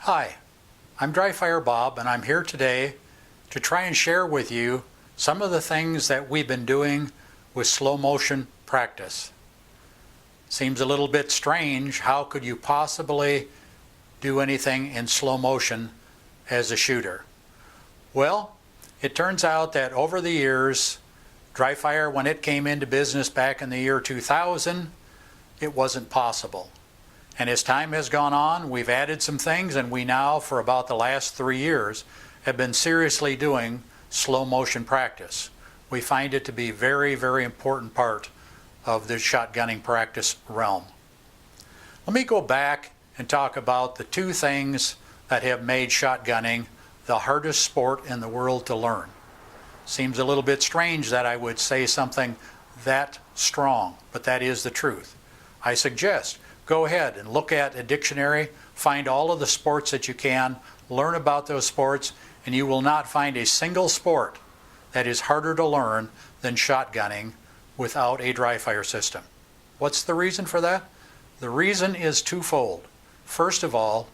Hi, I'm DryFire Bob, and I'm here today to try and share with you some of the things that we've been doing with slow motion practice. Seems a little bit strange. How could you possibly do anything in slow motion as a shooter? Well, it turns out that over the years, DryFire, when it came into business back in the year 2000, it wasn't possible. And as time has gone on, we've added some things, and we now, for about the last 3 years, have been seriously doing slow motion practice. We find it to be a very, very important part of the shotgunning practice realm. Let me go back and talk about the two things that have made shotgunning the hardest sport in the world to learn. Seems a little bit strange that I would say something that strong, but that is the truth. I suggest go ahead and look at a dictionary, find all of the sports that you can, learn about those sports, and you will not find a single sport that is harder to learn than shotgunning without a dry fire system. What's the reason for that? The reason is twofold. First of all,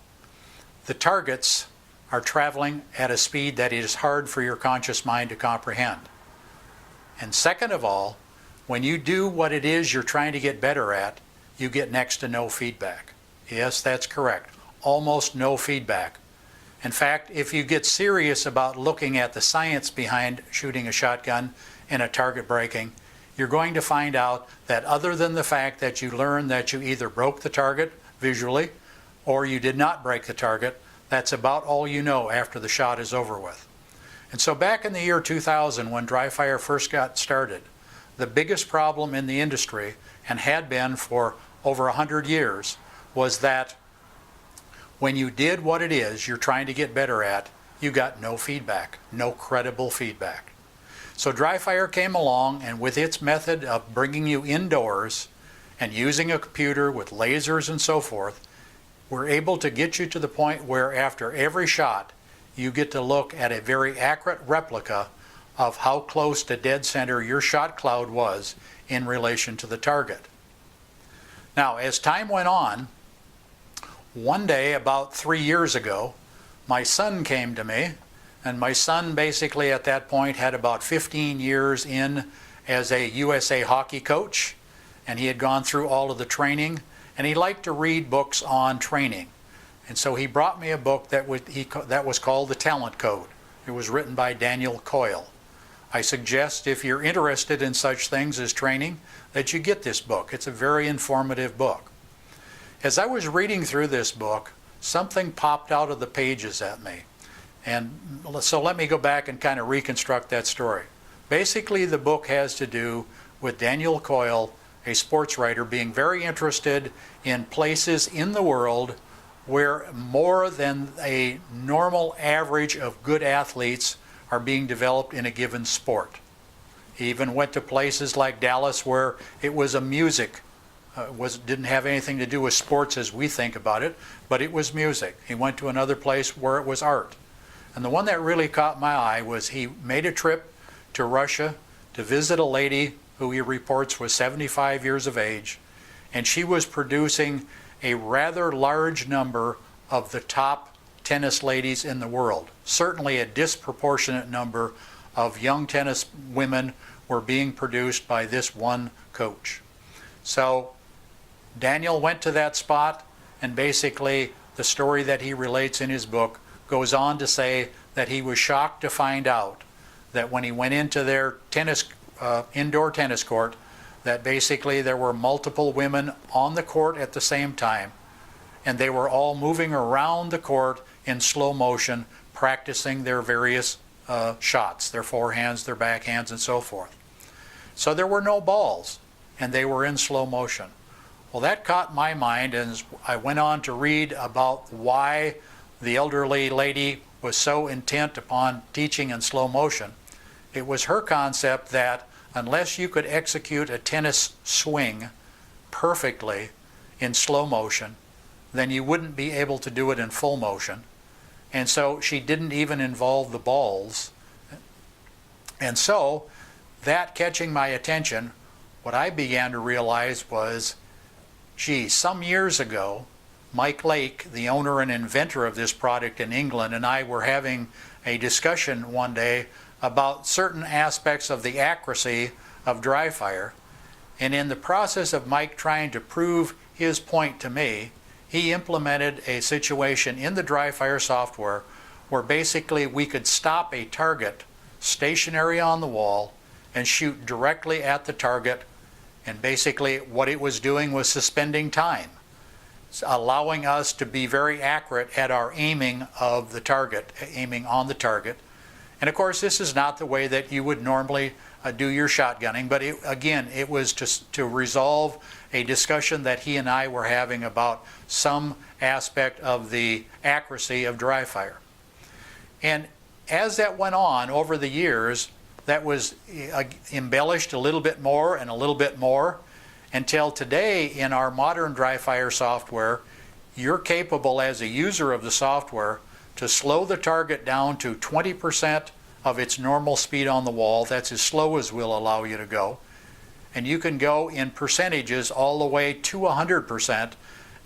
the targets are traveling at a speed that is hard for your conscious mind to comprehend. And second of all, when you do what it is you're trying to get better at, you get next to no feedback. Yes, that's correct. Almost no feedback. In fact, if you get serious about looking at the science behind shooting a shotgun and a target breaking, you're going to find out that other than the fact that you learn that you either broke the target visually or you did not break the target, that's about all you know after the shot is over with. And so back in the year 2000, when DryFire first got started, the biggest problem in the industry, and had been for over 100 years, was that when you did what it is you're trying to get better at, you got no feedback, no credible feedback. So DryFire came along, and with its method of bringing you indoors and using a computer with lasers and so forth, we're able to get you to the point where after every shot you get to look at a very accurate replica of how close to dead center your shot cloud was in relation to the target. Now, as time went on, one day about 3 years ago, my son came to me, and my son basically at that point had about 15 years in as a USA hockey coach, and he had gone through all of the training, and he liked to read books on training. And so he brought me a book that was called The Talent Code. It was written by Daniel Coyle. I suggest if you're interested in such things as training that you get this book. It's a very informative book. As I was reading through this book, something popped out of the pages at me. And so let me go back and kind of reconstruct that story. Basically, the book has to do with Daniel Coyle, a sports writer, being very interested in places in the world where more than a normal average of good athletes are being developed in a given sport. He even went to places like Dallas where it was a music, didn't have anything to do with sports as we think about it, but it was music. He went to another place where it was art. And the one that really caught my eye was he made a trip to Russia to visit a lady who he reports was 75 years of age, and she was producing a rather large number of the top tennis ladies in the world. Certainly a disproportionate number of young tennis women were being produced by this one coach. So Daniel went to that spot, and basically the story that he relates in his book goes on to say that he was shocked to find out that when he went into their indoor tennis court, that basically there were multiple women on the court at the same time, and they were all moving around the court in slow motion, practicing their various shots, their forehands, their backhands, and so forth. So there were no balls, and they were in slow motion. Well, that caught my mind, and I went on to read about why the elderly lady was so intent upon teaching in slow motion. It was her concept that unless you could execute a tennis swing perfectly in slow motion, then you wouldn't be able to do it in full motion. And so she didn't even involve the balls. And so, that catching my attention, what I began to realize was, gee, some years ago, Mike Lake, the owner and inventor of this product in England, and I were having a discussion one day about certain aspects of the accuracy of DryFire. And in the process of Mike trying to prove his point to me, he implemented a situation in the DryFire software where basically we could stop a target stationary on the wall and shoot directly at the target. And basically what it was doing was suspending time, allowing us to be very accurate at our aiming of the target, aiming on the target. And of course, this is not the way that you would normally do your shotgunning, but it was to resolve a discussion that he and I were having about some aspect of the accuracy of DryFire. And as that went on over the years, that was embellished a little bit more and a little bit more, until today in our modern DryFire software, you're capable as a user of the software to slow the target down to 20% of its normal speed on the wall. That's as slow as we'll allow you to go. And you can go in percentages all the way to 100%.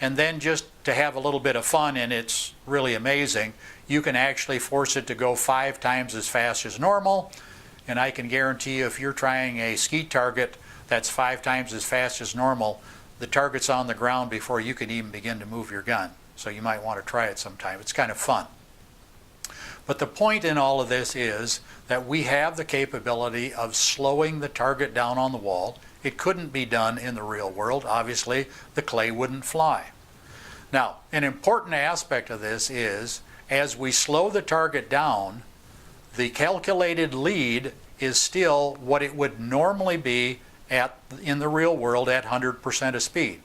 And then just to have a little bit of fun, and it's really amazing, you can actually force it to go 5 times as fast as normal. And I can guarantee you, if you're trying a skeet target that's 5 times as fast as normal, the target's on the ground before you can even begin to move your gun. So you might want to try it sometime. It's kind of fun. But the point in all of this is that we have the capability of slowing the target down on the wall. It couldn't be done in the real world. Obviously, the clay wouldn't fly. Now, an important aspect of this is, as we slow the target down, the calculated lead is still what it would normally be in the real world at 100% of speed.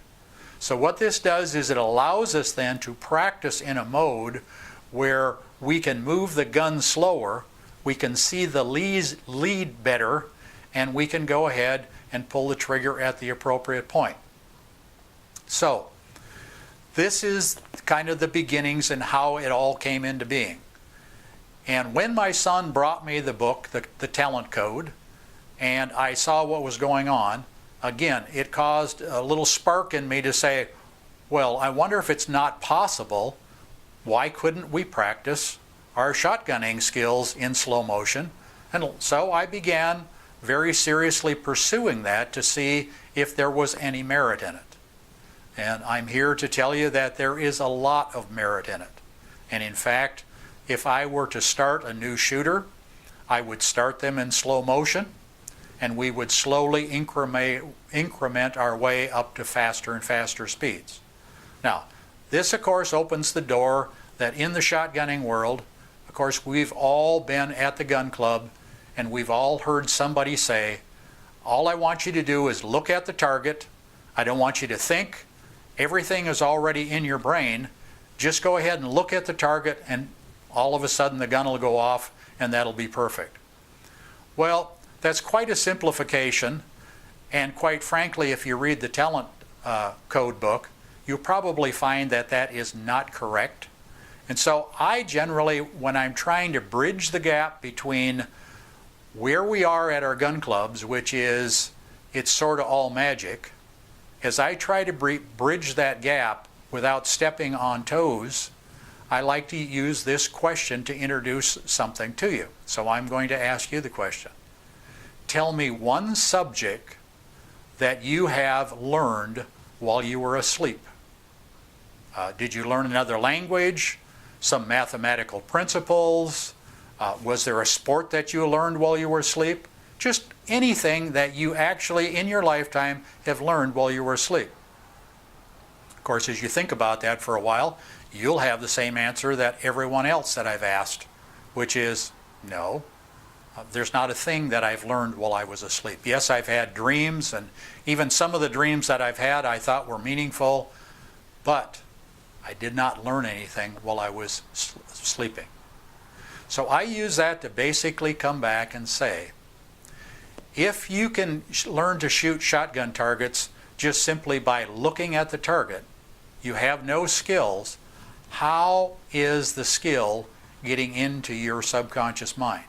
So what this does is it allows us then to practice in a mode where we can move the gun slower, we can see the lead better, and we can go ahead and pull the trigger at the appropriate point. So this is kind of the beginnings and how it all came into being. And when my son brought me the book, the Talent Code, and I saw what was going on, again, it caused a little spark in me to say, well, I wonder if it's not possible. Why couldn't we practice our shotgunning skills in slow motion? And so I began very seriously pursuing that to see if there was any merit in it. And I'm here to tell you that there is a lot of merit in it. And in fact, if I were to start a new shooter, I would start them in slow motion, and we would slowly increment our way up to faster and faster speeds. Now, this of course opens the door that in the shotgunning world, of course, we've all been at the gun club and we've all heard somebody say, all I want you to do is look at the target. I don't want you to think. Everything is already in your brain. Just go ahead and look at the target and all of a sudden the gun will go off and that'll be perfect. Well, that's quite a simplification, and quite frankly, if you read the Talent Code book, you'll probably find that that is not correct. And so I generally, when I'm trying to bridge the gap between where we are at our gun clubs, which is it's sort of all magic, as I try to bridge that gap without stepping on toes, I like to use this question to introduce something to you. So I'm going to ask you the question. Tell me one subject that you have learned while you were asleep. Did you learn another language? Some mathematical principles? Was there a sport that you learned while you were asleep? Just anything that you actually in your lifetime have learned while you were asleep. Of course, as you think about that for a while, you'll have the same answer that everyone else that I've asked, which is no. There's not a thing that I've learned while I was asleep. Yes, I've had dreams, and even some of the dreams that I've had I thought were meaningful, but I did not learn anything while I was sleeping. So I use that to basically come back and say, if you can learn to shoot shotgun targets just simply by looking at the target, you have no skills, how is the skill getting into your subconscious mind?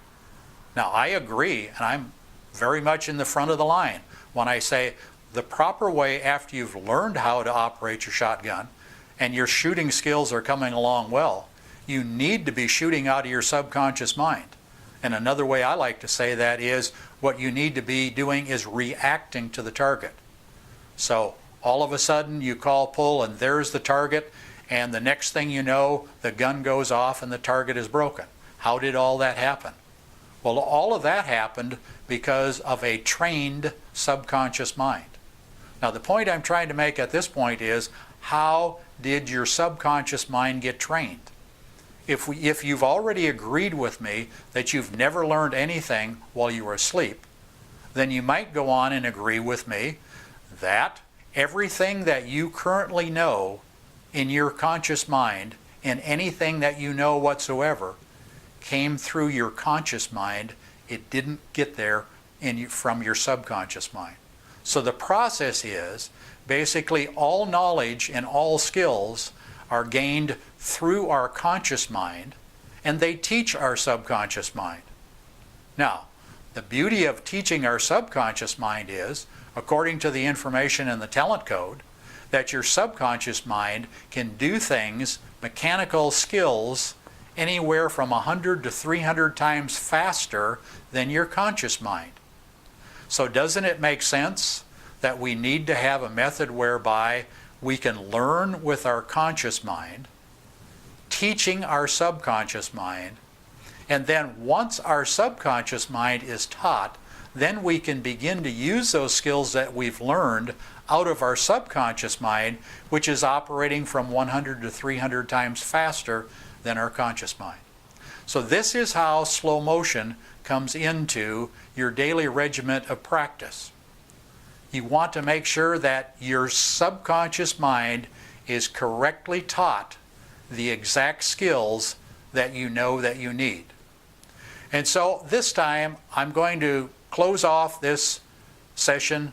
Now, I agree, and I'm very much in the front of the line when I say the proper way after you've learned how to operate your shotgun and your shooting skills are coming along well, you need to be shooting out of your subconscious mind. And another way I like to say that is what you need to be doing is reacting to the target. So all of a sudden you call pull and there's the target, and the next thing you know, the gun goes off and the target is broken. How did all that happen? Well, all of that happened because of a trained subconscious mind. Now, the point I'm trying to make at this point is, how did your subconscious mind get trained? If you've already agreed with me that you've never learned anything while you were asleep, then you might go on and agree with me that everything that you currently know in your conscious mind, and anything that you know whatsoever, came through your conscious mind. It didn't get there from your subconscious mind. So the process is basically all knowledge and all skills are gained through our conscious mind, and they teach our subconscious mind. Now, the beauty of teaching our subconscious mind is, according to the information in the talent code, that your subconscious mind can do things, mechanical skills, anywhere from 100 to 300 times faster than your conscious mind. So doesn't it make sense that we need to have a method whereby we can learn with our conscious mind, teaching our subconscious mind, and then once our subconscious mind is taught, then we can begin to use those skills that we've learned out of our subconscious mind, which is operating from 100 to 300 times faster than our conscious mind. So this is how slow motion comes into your daily regimen of practice. You want to make sure that your subconscious mind is correctly taught the exact skills that you know that you need. And so this time I'm going to close off this session,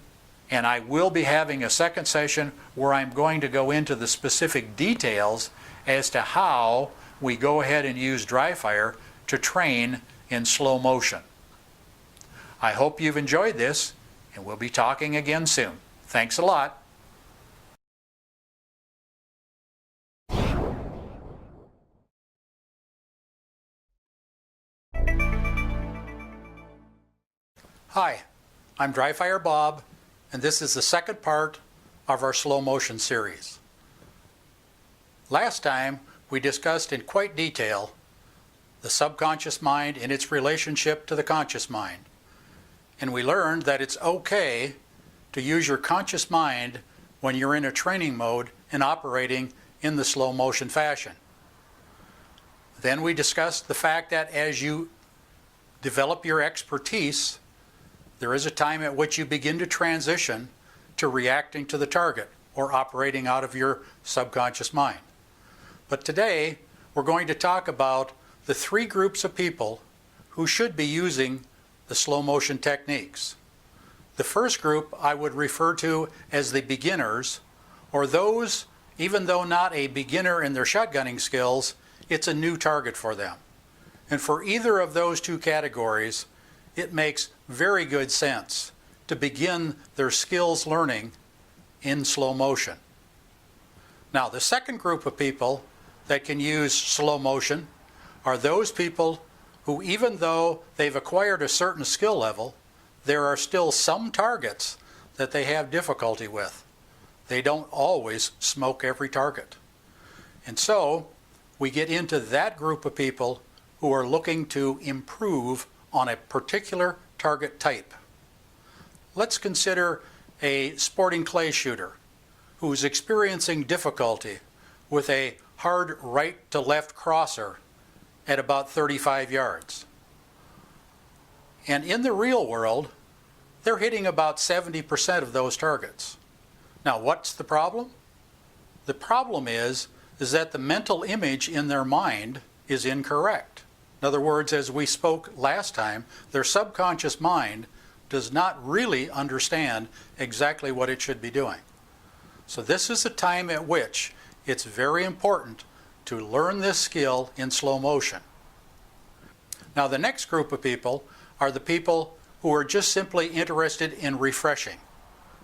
and I will be having a second session where I'm going to go into the specific details as to how we go ahead and use DryFire to train in slow motion. I hope you've enjoyed this, and we'll be talking again soon. Thanks a lot. Hi, I'm DryFire Bob, and this is the second part of our slow motion series. Last time we discussed in quite detail the subconscious mind and its relationship to the conscious mind. And we learned that it's okay to use your conscious mind when you're in a training mode and operating in the slow motion fashion. Then we discussed the fact that as you develop your expertise, there is a time at which you begin to transition to reacting to the target or operating out of your subconscious mind. But today, we're going to talk about the three groups of people who should be using the slow motion techniques. The first group I would refer to as the beginners, or those, even though not a beginner in their shotgunning skills, it's a new target for them. And for either of those two categories, it makes very good sense to begin their skills learning in slow motion. Now, the second group of people that can use slow motion are those people who, even though they've acquired a certain skill level, there are still some targets that they have difficulty with. They don't always smoke every target. And so we get into that group of people who are looking to improve on a particular target type. Let's consider a sporting clay shooter who's experiencing difficulty with a hard right to left crosser at about 35 yards. And in the real world, they're hitting about 70% of those targets. Now, what's the problem? The problem is that the mental image in their mind is incorrect. In other words, as we spoke last time, their subconscious mind does not really understand exactly what it should be doing. So this is a time at which it's very important to learn this skill in slow motion. Now, the next group of people are the people who are just simply interested in refreshing.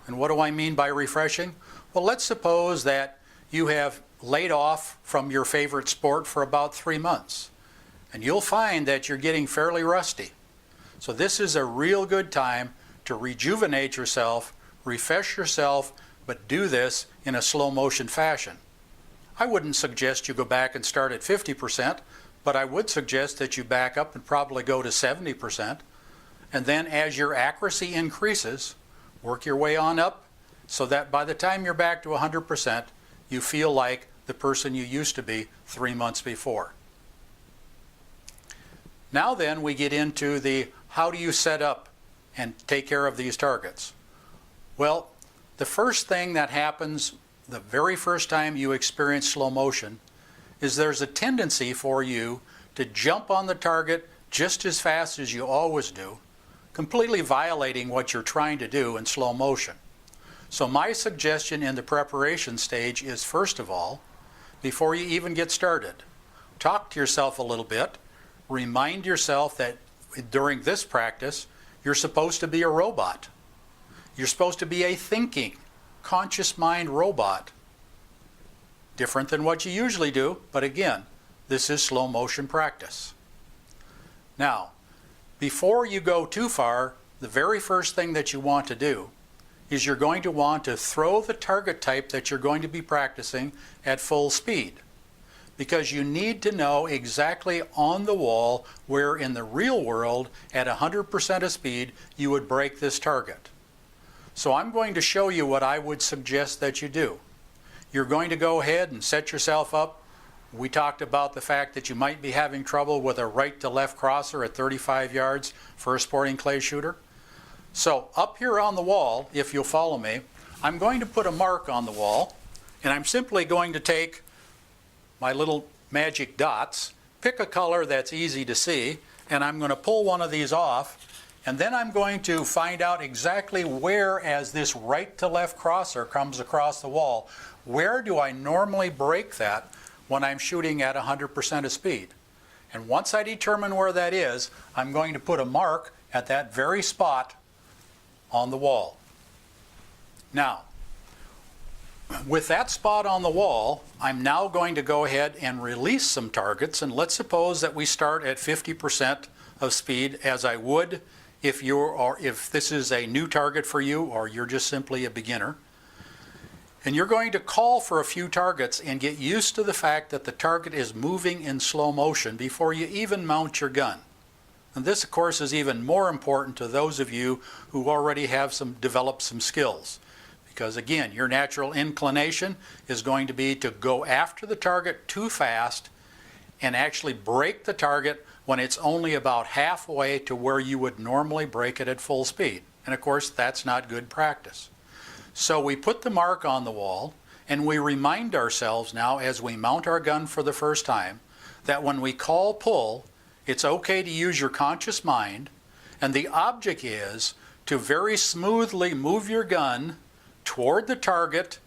And what do I mean by refreshing? Well, let's suppose that you have laid off from your favorite sport for about 3 months. And you'll find that you're getting fairly rusty. So this is a real good time to rejuvenate yourself, refresh yourself, but do this in a slow motion fashion. I wouldn't suggest you go back and start at 50%, but I would suggest that you back up and probably go to 70%. And then as your accuracy increases, work your way on up so that by the time you're back to 100%, you feel like the person you used to be 3 months before. Now then, we get into the how do you set up and take care of these targets. Well, the first thing that happens the very first time you experience slow motion is there's a tendency for you to jump on the target just as fast as you always do, completely violating what you're trying to do in slow motion. So my suggestion in the preparation stage is, first of all, before you even get started, talk to yourself a little bit, remind yourself that during this practice, you're supposed to be a robot. You're supposed to be a thinking, conscious mind robot. Different than what you usually do, but again, this is slow motion practice. Now, before you go too far, the very first thing that you want to do is you're going to want to throw the target type that you're going to be practicing at full speed, because you need to know exactly on the wall where in the real world at 100% of speed you would break this target. So I'm going to show you what I would suggest that you do. You're going to go ahead and set yourself up. We talked about the fact that you might be having trouble with a right to left crosser at 35 yards for a sporting clay shooter. So up here on the wall, if you'll follow me, I'm going to put a mark on the wall, and I'm simply going to take my little magic dots, pick a color that's easy to see, and I'm going to pull one of these off, and then I'm going to find out exactly where, as this right to left crosser comes across the wall, where do I normally break that when I'm shooting at 100% of speed. And once I determine where that is, I'm going to put a mark at that very spot on the wall. Now, with that spot on the wall, I'm now going to go ahead and release some targets, and let's suppose that we start at 50% of speed, as I would if this is a new target for you or you're just simply a beginner. And you're going to call for a few targets and get used to the fact that the target is moving in slow motion before you even mount your gun. And this, of course, is even more important to those of you who already have developed some skills. Because again, your natural inclination is going to be to go after the target too fast and actually break the target when it's only about halfway to where you would normally break it at full speed. And of course, that's not good practice. So we put the mark on the wall, and we remind ourselves now as we mount our gun for the first time that when we call pull, it's okay to use your conscious mind, and the object is to very smoothly move your gun toward the target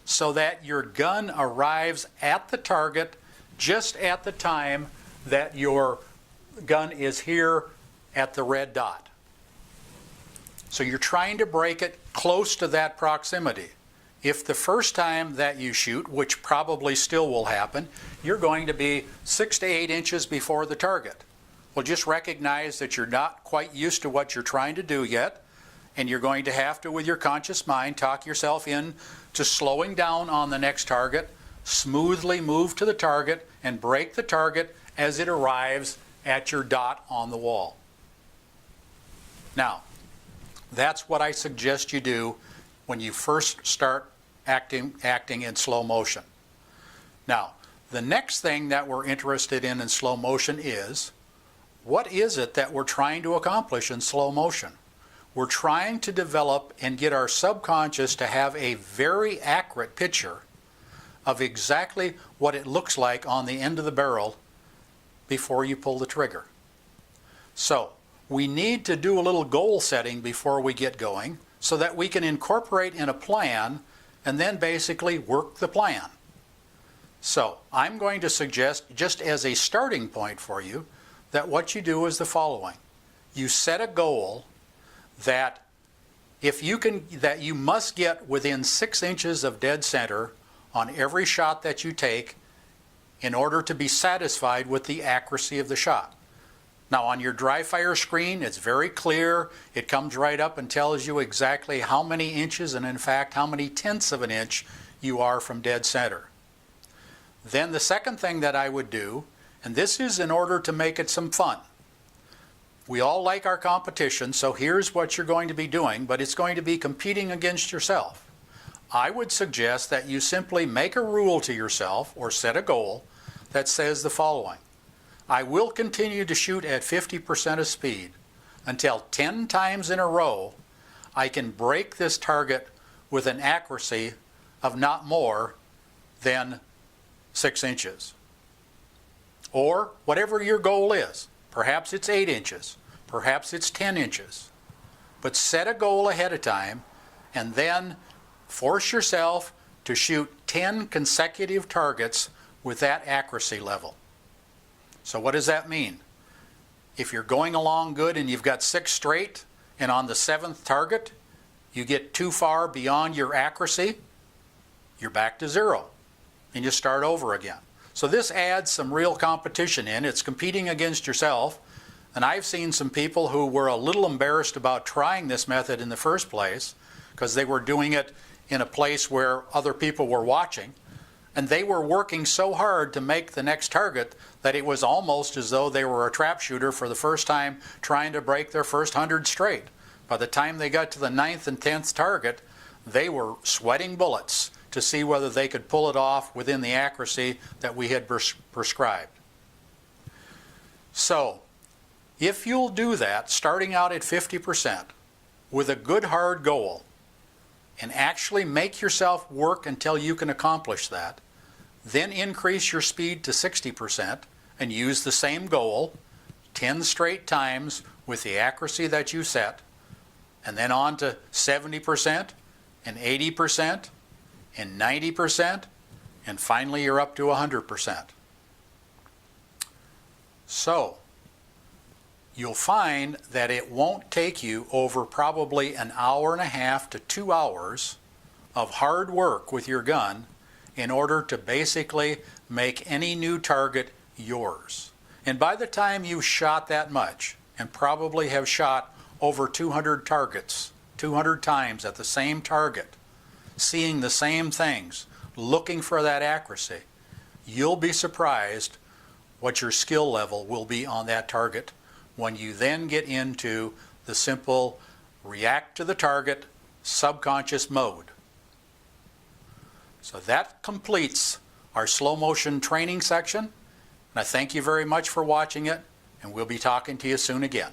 so that your gun arrives at the target just at the time that your gun is here at the red dot. So you're trying to break it close to that proximity. If the first time that you shoot, which probably still will happen, you're going to be 6 to 8 inches before the target. Well, just recognize that you're not quite used to what you're trying to do yet, and you're going to have to, with your conscious mind, talk yourself in to slowing down on the next target, smoothly move to the target, and break the target as it arrives at your dot on the wall. Now, that's what I suggest you do when you first start acting in slow motion. Now, the next thing that we're interested in slow motion is, what is it that we're trying to accomplish in slow motion? We're trying to develop and get our subconscious to have a very accurate picture of exactly what it looks like on the end of the barrel before you pull the trigger. So, we need to do a little goal setting before we get going so that we can incorporate in a plan and then basically work the plan. So I'm going to suggest, just as a starting point for you, that what you do is the following. You set a goal that you must get within 6 inches of dead center on every shot that you take in order to be satisfied with the accuracy of the shot. Now on your DryFire screen, it's very clear. It comes right up and tells you exactly how many inches and in fact how many tenths of an inch you are from dead center. Then the second thing that I would do, and this is in order to make it some fun. We all like our competition, so here's what you're going to be doing, but it's going to be competing against yourself. I would suggest that you simply make a rule to yourself or set a goal that says the following. I will continue to shoot at 50% of speed until 10 times in a row I can break this target with an accuracy of not more than 6 inches. Or whatever your goal is. Perhaps it's 8 inches. Perhaps it's 10 inches. But set a goal ahead of time and then force yourself to shoot 10 consecutive targets with that accuracy level. So what does that mean? If you're going along good and you've got 6 straight, and on the 7th target you get too far beyond your accuracy, you're back to 0 and you start over again. So this adds some real competition in. It's competing against yourself, and I've seen some people who were a little embarrassed about trying this method in the first place because they were doing it in a place where other people were watching. And they were working so hard to make the next target that it was almost as though they were a trap shooter for the first time trying to break their first 100 straight. By the time they got to the 9th and 10th target, they were sweating bullets to see whether they could pull it off within the accuracy that we had prescribed. So, if you'll do that, starting out at 50% with a good hard goal, and actually make yourself work until you can accomplish that, then increase your speed to 60% and use the same goal 10 straight times with the accuracy that you set, and then on to 70% and 80% and 90%, and finally you're up to 100%. So you'll find that it won't take you over probably an hour and a half to 2 hours of hard work with your gun in order to basically make any new target yours. And by the time you've shot that much, and probably have shot over 200 targets, 200 times at the same target, seeing the same things, looking for that accuracy, you'll be surprised what your skill level will be on that target when you then get into the simple react to the target subconscious mode. So that completes our slow motion training section, and I thank you very much for watching it, and we'll be talking to you soon again.